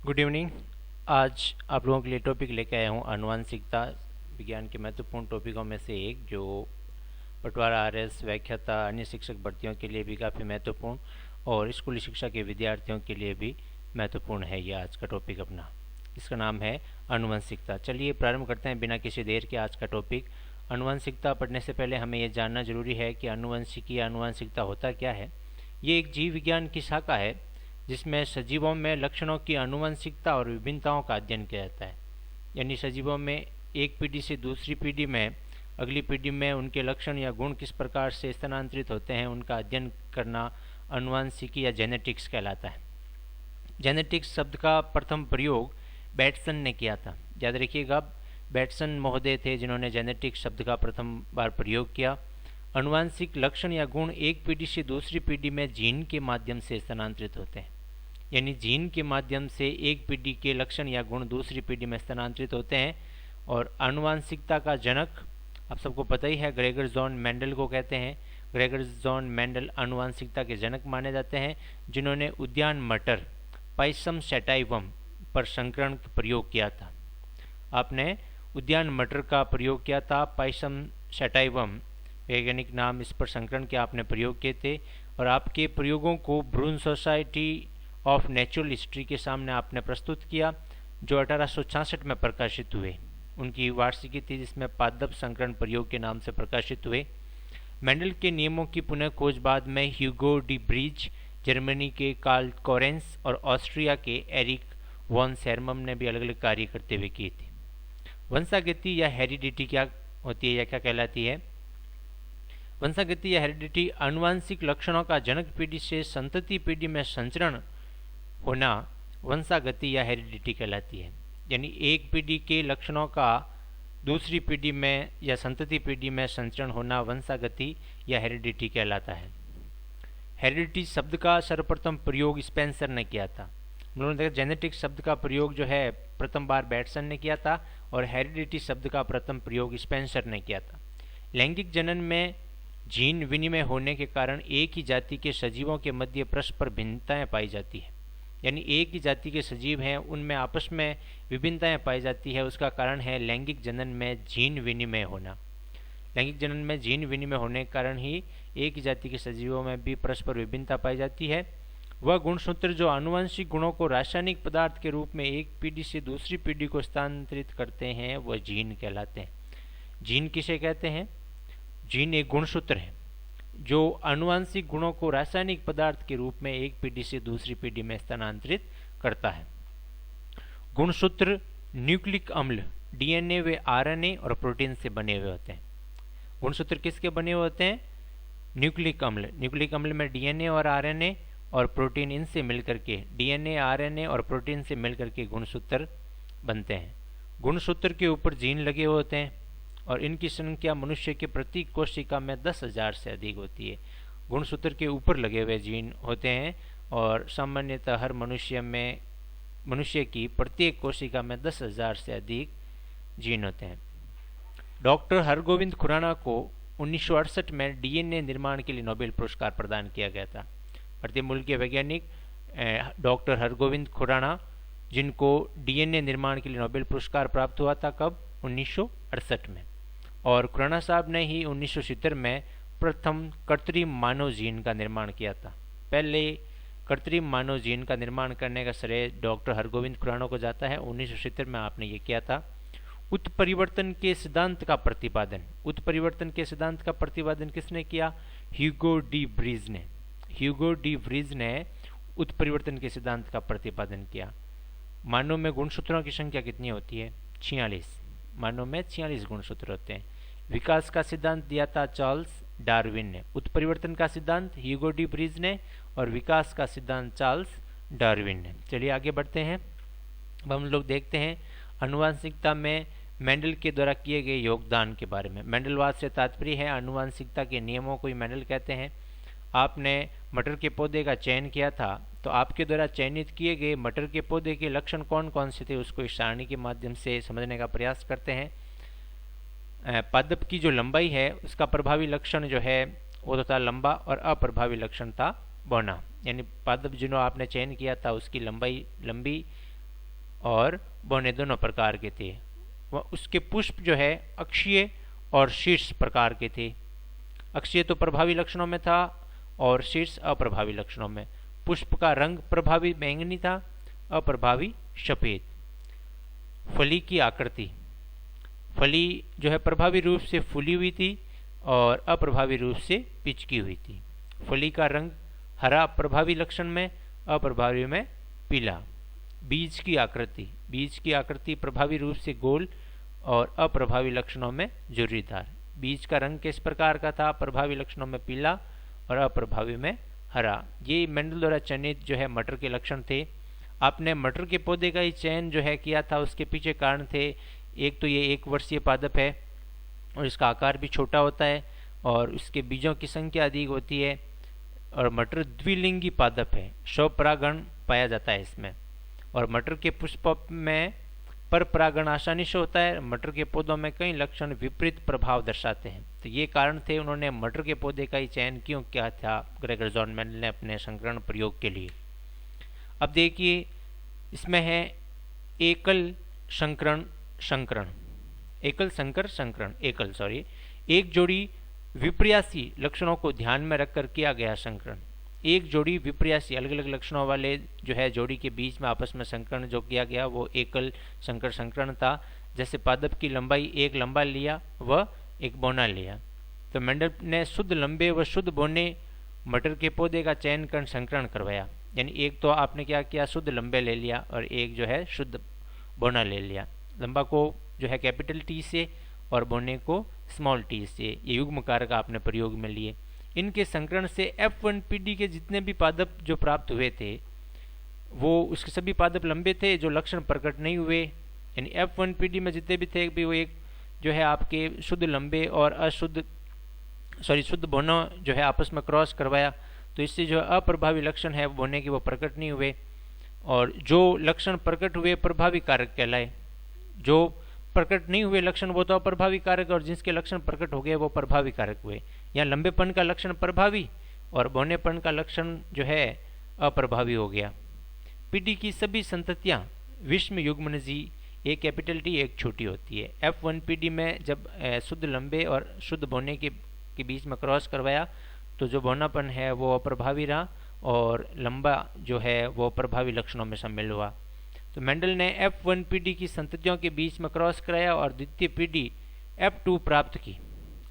Good evening. आज आप लोगों के लिए टॉपिक लेके आया हूँ आनुवंशिकता, विज्ञान के महत्वपूर्ण टॉपिकों में से एक, जो पटवार आरएस व्याख्याता अन्य शिक्षक भर्तियों के लिए भी काफ़ी महत्वपूर्ण और स्कूली शिक्षा के विद्यार्थियों के लिए भी महत्वपूर्ण है। ये आज का टॉपिक अपना, इसका नाम है आनुवंशिकता। चलिए प्रारंभ करते हैं बिना किसी देर के आज का टॉपिक। आनुवंशिकता पढ़ने से पहले हमें यह जानना जरूरी है कि आनुवंशिकी या आनुवंशिकता होता क्या है। ये एक जीव विज्ञान की शाखा है जिसमें सजीवों में लक्षणों की आनुवंशिकता और विभिन्नताओं का अध्ययन किया जाता है। यानी सजीवों में एक पीढ़ी से दूसरी पीढ़ी में, अगली पीढ़ी में उनके लक्षण या गुण किस प्रकार से स्थानांतरित होते हैं, उनका अध्ययन करना आनुवंशिकी या जेनेटिक्स कहलाता है। जेनेटिक्स शब्द का प्रथम प्रयोग बैटसन ने किया था। याद रखिएगा, बैटसन महोदय थे जिन्होंने जेनेटिक्स शब्द का प्रथम बार प्रयोग किया। आनुवंशिक लक्षण या गुण एक पीढ़ी से दूसरी पीढ़ी में जीन के माध्यम से स्थानांतरित होते हैं। यानी जीन के माध्यम से एक पीढ़ी के लक्षण या गुण दूसरी पीढ़ी में स्थानांतरित होते हैं। और आनुवंशिकता का जनक आप सबको पता ही है, ग्रेगर जॉन मेंडल को कहते हैं। ग्रेगर जॉन मेंडल आनुवंशिकता के जनक माने जाते हैं, जिन्होंने उद्यान मटर पाइसम सैटाइवम पर संकरण का प्रयोग किया था। आपने उद्यान मटर का प्रयोग किया था, पाइसम सैटाइवम वैज्ञानिक नाम, इस पर संकरण के आपने प्रयोग किए थे। और आपके प्रयोगों को ब्रून सोसाइटी ऑफ नेचुरल हिस्ट्री के सामने आपने प्रस्तुत किया, जो 1866 में प्रकाशित हुए। उनकी वार्षिकी थी जिसमें पादप संकरण प्रयोग के नाम से प्रकाशित हुए। मेंडल के नियमों की पुनः खोज बाद में ह्यूगो डी ब्रीज, जर्मनी के कार्ल कोरेंस और ऑस्ट्रिया के एरिक वॉन सेरमम ने भी अलग अलग कार्य करते हुए किए थे। वंशागति या हेरिडिटी क्या होती है या क्या कहलाती है? वंशागति या हेरिडिटी आनुवंशिक लक्षणों का जनक पीढ़ी से संतति पीढ़ी में संचरण होना वंशागति या हेरिडिटी कहलाती है। यानी एक पीढ़ी के लक्षणों का दूसरी पीढ़ी में या संतति पीढ़ी में संचरण होना वंशागति या हेरिडिटी कहलाता है। हेरिडिटी शब्द का सर्वप्रथम प्रयोग स्पेंसर ने किया था। जेनेटिक्स शब्द का प्रयोग जो है प्रथम बार बैटसन ने किया था और हेरिडिटी शब्द का प्रथम प्रयोग स्पेंसर ने किया था। लैंगिक जनन में जीन विनिमय होने के कारण एक ही जाति के सजीवों के मध्य परस्पर भिन्नताएं पाई जाती है। यानी एक ही जाति के सजीव हैं, उनमें आपस में विभिन्नताएं पाई जाती है। उसका कारण है लैंगिक जनन में जीन विनिमय होना। लैंगिक जनन में जीन विनिमय होने के कारण ही एक ही जाति के सजीवों में भी परस्पर विभिन्नता पाई जाती है। वह गुणसूत्र जो आनुवंशिक गुणों को रासायनिक पदार्थ के रूप में एक पीढ़ी से दूसरी पीढ़ी को स्थानांतरित करते हैं, वह जीन कहलाते हैं। जीन किसे कहते हैं? जीन एक गुणसूत्र है जो आनुवंशिक गुणों को रासायनिक पदार्थ के रूप में एक पीढ़ी से दूसरी पीढ़ी में स्थानांतरित करता है। गुणसूत्र न्यूक्लिक अम्ल, डीएनए व आरएनए और प्रोटीन से बने हुए होते हैं। गुणसूत्र किसके बने हुए होते हैं? न्यूक्लिक अम्ल। न्यूक्लिक अम्ल में डीएनए और आरएनए और प्रोटीन, इनसे मिलकर के डीएनए, आरएनए और प्रोटीन से मिलकर के गुणसूत्र बनते हैं। गुणसूत्र के ऊपर जीन लगे हुए होते हैं और इनकी संख्या मनुष्य के प्रति कोशिका में 10,000 से अधिक होती है। गुणसूत्र के ऊपर लगे हुए जीन होते हैं और सामान्यतः हर मनुष्य की प्रत्येक कोशिका में 10,000 से अधिक जीन होते हैं। डॉक्टर हरगोविंद खुराना को 1968 में डीएनए निर्माण के लिए नोबेल पुरस्कार प्रदान किया गया था। भारतीय मूल के वैज्ञानिक डॉक्टर हरगोविंद खुराना, जिनको डीएनए निर्माण के लिए नोबेल पुरस्कार प्राप्त हुआ था, कब? 1968 में। और खुराना साहब ने ही 1970 में प्रथम कृत्रिम मानव जीन का निर्माण किया था। पहले कृत्रिम मानव जीन का निर्माण करने का श्रेय डॉक्टर हरगोविंद खुराना को जाता है। 1970 में आपने ये किया था। उत्परिवर्तन के सिद्धांत का प्रतिपादन, उत्परिवर्तन के सिद्धांत का प्रतिपादन किसने किया? ह्यूगो डी ब्रीज ने। ह्यूगो डी ब्रीज ने उत्परिवर्तन के सिद्धांत का प्रतिपादन किया। मानव में गुणसूत्रों की संख्या कितनी होती है? 46। मानव में 46 गुणसूत्र होते हैं। विकास का सिद्धांत दिया था चार्ल्स डार्विन ने। उत्परिवर्तन का सिद्धांत ह्यूगो डी ब्रीज ने और विकास का सिद्धांत चार्ल्स डार्विन ने। चलिए आगे बढ़ते हैं। अब हम लोग देखते हैं आनुवंशिकता में मेंडल के द्वारा किए गए योगदान के बारे में। मेंडलवाद से तात्पर्य है आनुवंशिकता के नियमों को ही मेंडल कहते हैं। आपने मटर के पौधे का चयन किया था, तो आपके द्वारा चयनित किए गए मटर के पौधे के लक्षण कौन कौन से थे, उसको इस सारणी के माध्यम से समझने का प्रयास करते हैं। पादप की जो लंबाई है उसका प्रभावी लक्षण जो है वो तो था लंबा और अप्रभावी लक्षण था बौना। यानी पादप जिन्हों आपने चयन किया था उसकी लंबाई लंबी और बौने दोनों प्रकार के थे। वह उसके पुष्प जो है अक्षीय और शीर्ष प्रकार के थे। अक्षीय तो प्रभावी लक्षणों में था और शीर्ष अप्रभावी लक्षणों में। पुष्प का रंग प्रभावी बैंगनी था, अप्रभावी सफेद। फली की आकृति, फली जो है प्रभावी रूप से फूली हुई थी और अप्रभावी रूप से पिचकी हुई थी। फली का रंग हरा प्रभावी लक्षण में, अप्रभावी में पीला। बीज की आकृति, बीज की आकृति प्रभावी रूप से गोल और अप्रभावी लक्षणों में झुर्रीदार। बीज का रंग किस प्रकार का था? प्रभावी लक्षणों में पीला और अप्रभावी में हरा। ये मेंडल द्वारा चयनित जो है मटर के लक्षण थे। आपने मटर के पौधे का ही चयन जो है किया था, उसके पीछे कारण थे। एक तो ये 1 वर्षीय पादप है और इसका आकार भी छोटा होता है और उसके बीजों की संख्या अधिक होती है, और मटर द्विलिंगी पादप है, स्वपरागण पाया जाता है इसमें। और मटर के पुष्प में पर परागण आसानी से होता है। मटर के पौधों में कई लक्षण विपरीत प्रभाव दर्शाते हैं। तो ये कारण थे उन्होंने मटर के पौधे का ही चयन क्यों किया था ग्रेगर जॉन मेंडल ने अपने संकरण प्रयोग के लिए। अब देखिए इसमें है एकल संकरण संकरण, एकल संकर संकरण, एकल सॉरी एक जोड़ी विपर्यासी लक्षणों को ध्यान में रखकर किया गया संकरण। एक जोड़ी विपर्यासी अलग अलग लक्षणों वाले जो है जोड़ी के बीच में आपस में संकरण जो किया गया वो एकल संकर संकरण था। जैसे पादप की लंबाई एक लंबा लिया व एक बौना लिया। तो मेंडल ने शुद्ध लंबे व शुद्ध बौने मटर के पौधे का चयन कर संकरण करवाया। यानी एक तो आपने क्या किया, शुद्ध लंबे ले लिया और एक जो है शुद्ध बौना ले लिया। लंबा को जो है कैपिटल टी से और बौने को स्मॉल टी से, ये युग्म कारक आपने प्रयोग में लिए। इनके संकरण से F1PD के जितने भी पादप जो प्राप्त हुए थे वो उसके सभी पादप लंबे थे जो लक्षण प्रकट नहीं हुए। यानी F1PD में जितने भी थे भी वो एक जो है आपके शुद्ध लंबे और अशुद्ध शुद्ध बौना जो है आपस में क्रॉस करवाया, तो इससे जो अप्रभावी लक्षण है बौने के वो प्रकट नहीं हुए। और जो लक्षण प्रकट हुए प्रभावी कारक कहलाए। जो प्रकट नहीं हुए लक्षण वो तो अप्रभावी कारक, और जिसके लक्षण प्रकट हो गए वो प्रभावी कारक हुए। यहाँ लंबेपन का लक्षण प्रभावी और बौनेपन का लक्षण जो है अप्रभावी हो गया। पीडी की सभी संततियां विषम युग्मनजी, एक कैपिटल टी एक छोटी होती है। F1PD में जब शुद्ध लंबे और शुद्ध बौने के बीच में क्रॉस करवाया तो जो बौनापन है वो अप्रभावी रहा और लंबा जो है वो प्रभावी लक्षणों में शामिल हुआ। तो मेंडल ने F1PD की संततियों के बीच में क्रॉस कराया और द्वितीय पीढ़ी F2 प्राप्त की।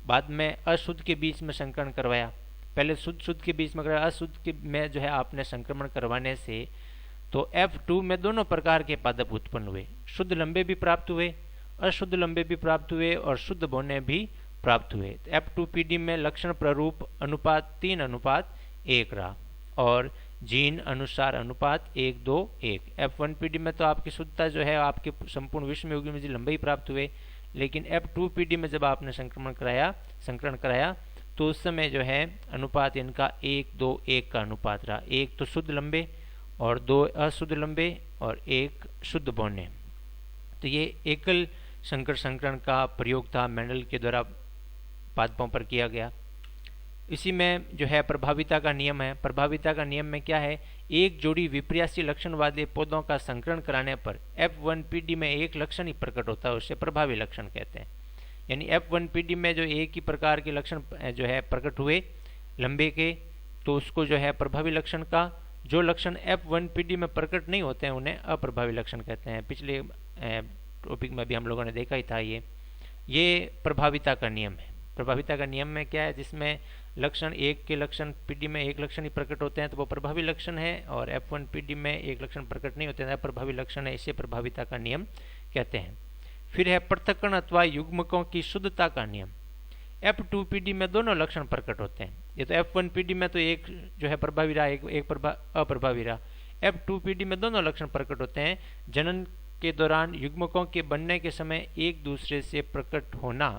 बाद में अशुद्ध के बीच में संकरण करवाया। पहले शुद्ध के बीच में करवाया, अशुद्ध के में जो है आपने संक्रमण करवाने से तो F2 में दोनों प्रकार के पादप उत्पन्न हुए। शुद्ध लंबे भी प्राप्त हुए, अशुद्ध लंबे भी प्राप्त हुए और शुद्ध बौने भी प्राप्त हुए। तो F2PD में लक्षण प्ररूप अनुपात 3:1 रहा और जीन अनुसार अनुपात 1:2:1। F1PD में तो आपकी शुद्धता जो है आपके संपूर्ण विश्व में युग्म लंबे प्राप्त हुए, लेकिन F2PD में जब आपने संकरण कराया तो उस समय जो है अनुपात इनका 1:2:1 का अनुपात रहा। 1 तो शुद्ध लंबे और 2 अशुद्ध लंबे और 1 शुद्ध बौने। तो ये एकल संकर संकरण का प्रयोग था, मेंडल के द्वारा पादपों पर किया गया। इसी में जो है प्रभाविता का नियम है। प्रभाविता का नियम में क्या है, एक जोड़ी विपर्यासी लक्षण वाले पौधों का संकरण कराने पर F1PD में एक लक्षण ही प्रकट होता है, उसे प्रभावी लक्षण कहते हैं। यानी F1PD में जो एक ही प्रकार के लक्षण जो है प्रकट हुए लंबे के, तो उसको जो है प्रभावी लक्षण का। जो लक्षण F1PD में प्रकट नहीं होते हैं उन्हें अप्रभावी लक्षण कहते हैं। पिछले टॉपिक में भी हम लोगों ने देखा ही था। ये प्रभाविता का नियम है। प्रभाविता का नियम में क्या है, जिसमें लक्षण एक के लक्षण पीडी में एक लक्षण ही प्रकट होते हैं तो वो प्रभावी लक्षण है, और F1PD में एक लक्षण प्रकट नहीं होते हैं अप्रभावी लक्षण है, इसे प्रभाविता का नियम कहते हैं। फिर है पृथक्करण अथवा युग्मकों की शुद्धता का नियम। F2PD में दोनों लक्षण प्रकट होते हैं। ये तो F1PD में तो एक जो है प्रभावी रहा, एक अप्रभावी रहा। F2PD में दोनों लक्षण प्रकट होते हैं। जनन के दौरान युग्मकों के बनने के समय एक दूसरे से पृथक होना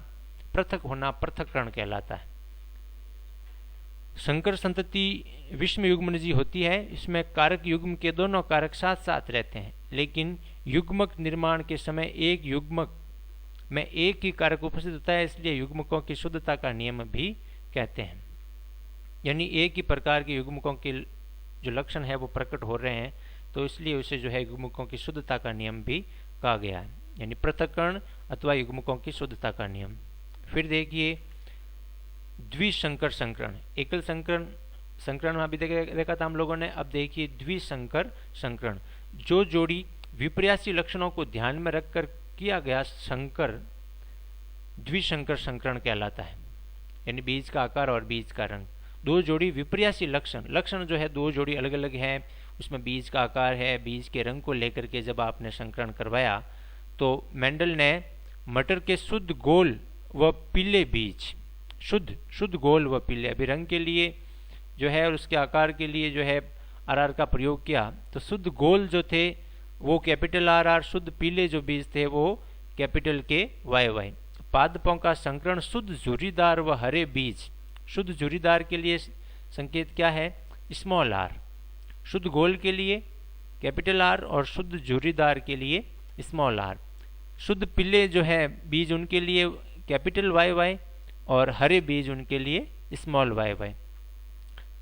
पृथक्करण कहलाता है। संकर संतति विषम युग्मनजी होती है। इसमें कारक युग्म के दोनों कारक साथ साथ रहते हैं, लेकिन युग्मक निर्माण के समय एक युग्मक में एक ही कारक उपस्थित होता है, इसलिए युग्मकों की शुद्धता का नियम भी कहते हैं। यानी एक ही प्रकार के युग्मकों के जो लक्षण है वो प्रकट हो रहे हैं तो इसलिए उसे जो है युग्मकों की शुद्धता का नियम भी कहा गया है, यानी पृथक्करण अथवा युग्मकों की शुद्धता का नियम। फिर देखिए द्विसंकर संकरण। एकल संकरण में अभी देखा था हम लोगों ने। अब देखिए द्विसंकर संकरण। जो जोड़ी विपर्यासी लक्षणों को ध्यान में रखकर किया गया संकर द्विसंकर संकरण कहलाता है, यानी बीज का आकार और बीज का रंग। दो जोड़ी विपर्यासी लक्षण जो है दो जोड़ी अलग अलग है, उसमें बीज का आकार है, बीज के रंग को लेकर के जब आपने संकरण करवाया तो मेंडल ने मटर के शुद्ध गोल व पीले बीज, शुद्ध गोल व पीले, अभी रंग के लिए जो है और उसके आकार के लिए जो है आर का प्रयोग किया, तो शुद्ध गोल जो थे वो कैपिटल आर, शुद्ध पीले जो बीज थे वो कैपिटल के वाई। पादपों का संकरण शुद्ध झुर्रीदार व हरे बीज। शुद्ध झुर्रीदार के लिए संकेत क्या है? Small R. शुद्ध गोल के लिए कैपिटल आर और शुद्ध झुर्रीदार के लिए स्मॉल आर। शुद्ध पीले जो है बीज उनके लिए कैपिटल वाई और हरे बीज उनके लिए स्मॉल वाई।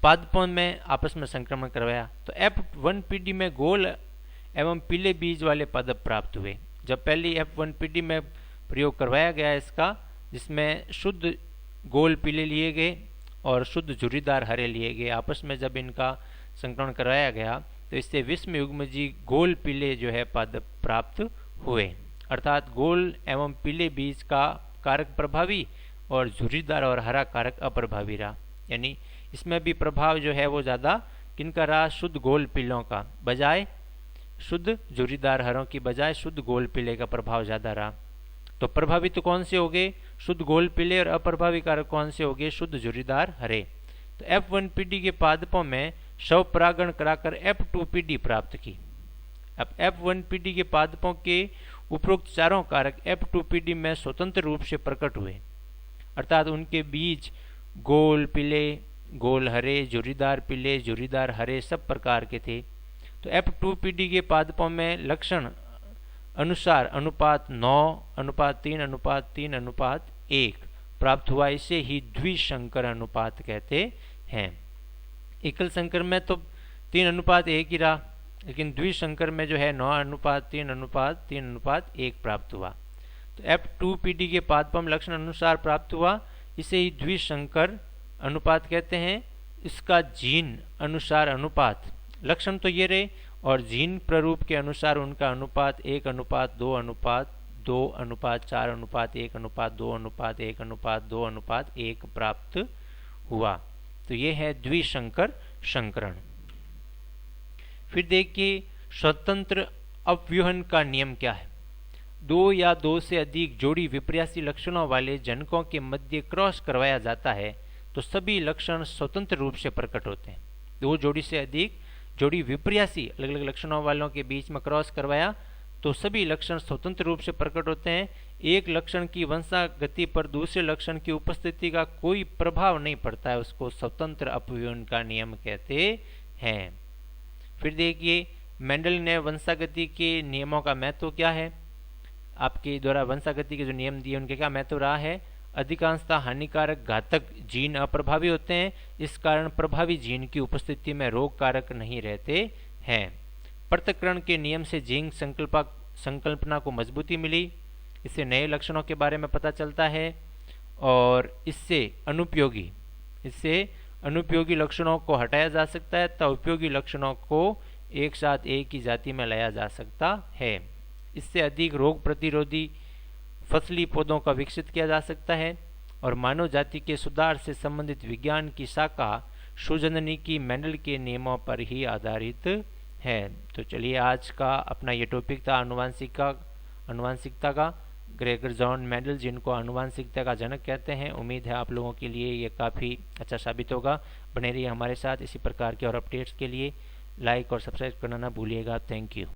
पादपों में आपस में संक्रमण करवाया तो F1PD में गोल एवं पीले बीज वाले पादप प्राप्त हुए। जब पहली F1PD में प्रयोग करवाया गया इसका, जिसमें शुद्ध गोल पीले लिए गए और शुद्ध झुर्रीदार हरे लिए गए, आपस में जब इनका संकरण कराया गया तो इससे विषम युग्मजी गोल पीले जो है पादप प्राप्त हुए। अर्थात गोल एवं पीले बीज का कारक प्रभावी और झुर्रीदार और हरा कारक अप्रभावी रहा, यानी इसमें भी प्रभाव जो है वो ज़्यादा किनका रहा? शुद्ध गोल पीलों का बजाय शुद्ध झुर्रीदार हरों की बजाय शुद्ध गोल पीले का प्रभाव ज़्यादा रहा। तो प्रभावित तो कौन से हो गए? शुद्ध गोल पीले, और अप्रभावी कारक कौन से हो गए? शुद्ध झुर्रीदार हरे। तो F1PD के पादपों में शव परागण कराकर F2PD प्राप्त की। अब F1PD के पादपों के उपरोक्त चारों कारक F2PD में स्वतंत्र रूप से प्रकट हुए, अर्थात उनके बीज गोल पीले, गोल हरे, झुर्रीदार पीले, झुर्रीदार हरे सब प्रकार के थे। तो F2PD के पादपों में लक्षण अनुसार अनुपात 9:3:3:1 प्राप्त हुआ। इसे ही द्विसंकर अनुपात कहते हैं। एकल संकर में तो 3:1 ही रहा, लेकिन द्विसंकर में जो है 9:3:3:1 प्राप्त हुआ। तो F2PD के पादपों में लक्षण अनुसार प्राप्त हुआ, इसे ही द्विसंकर अनुपात कहते हैं। इसका जीन अनुसार अनुपात, लक्षण तो ये रहे और जीन प्ररूप के अनुसार उनका अनुपात 1:2:4:1:1:2:1:1 प्राप्त हुआ। तो ये है द्विसंकर संकरण। फिर देखिए स्वतंत्र अपव्यूहन का नियम क्या है। दो या दो से अधिक जोड़ी विपर्यासी लक्षणों वाले जनकों के मध्य क्रॉस करवाया जाता है तो सभी लक्षण स्वतंत्र रूप से प्रकट होते हैं। दो जोड़ी से अधिक जोड़ी विपर्यासी अलग अलग लक्षणों वालों के बीच में क्रॉस करवाया तो सभी लक्षण स्वतंत्र रूप से प्रकट होते हैं। एक लक्षण की वंशागति पर दूसरे लक्षण की उपस्थिति का कोई प्रभाव नहीं पड़ता है, उसको स्वतंत्र अपव्यूहन का नियम कहते हैं। फिर देखिए मेंडल ने वंशागति के नियमों का महत्व क्या है। आपके द्वारा वंशागति के जो नियम दिए उनके क्या महत्व रहा है। अधिकांशतः हानिकारक घातक जीन अप्रभावी होते हैं, इस कारण प्रभावी जीन की उपस्थिति में रोग कारक नहीं रहते हैं। पृथक्करण के नियम से जीन संकल्पना को मजबूती मिली, इससे नए लक्षणों के बारे में पता चलता है और इससे अनुपयोगी लक्षणों को हटाया जा सकता है तथा उपयोगी लक्षणों को एक साथ एक ही जाति में लाया जा सकता है। इससे अधिक रोग प्रतिरोधी फसली पौधों का विकसित किया जा सकता है और मानव जाति के सुधार से संबंधित विज्ञान की शाखा सुजननी की मेंडल के नियमों पर ही आधारित है। तो चलिए आज का अपना ये टॉपिक था आनुवांशिकता का। ग्रेगर जॉन मेंडल, जिनको आनुवांशिकता का जनक कहते हैं। उम्मीद है आप लोगों के लिए ये काफ़ी अच्छा साबित होगा। बने रहिए हमारे साथ इसी प्रकार के और अपडेट्स के लिए। लाइक और सब्सक्राइब करना ना भूलिएगा। Thank you.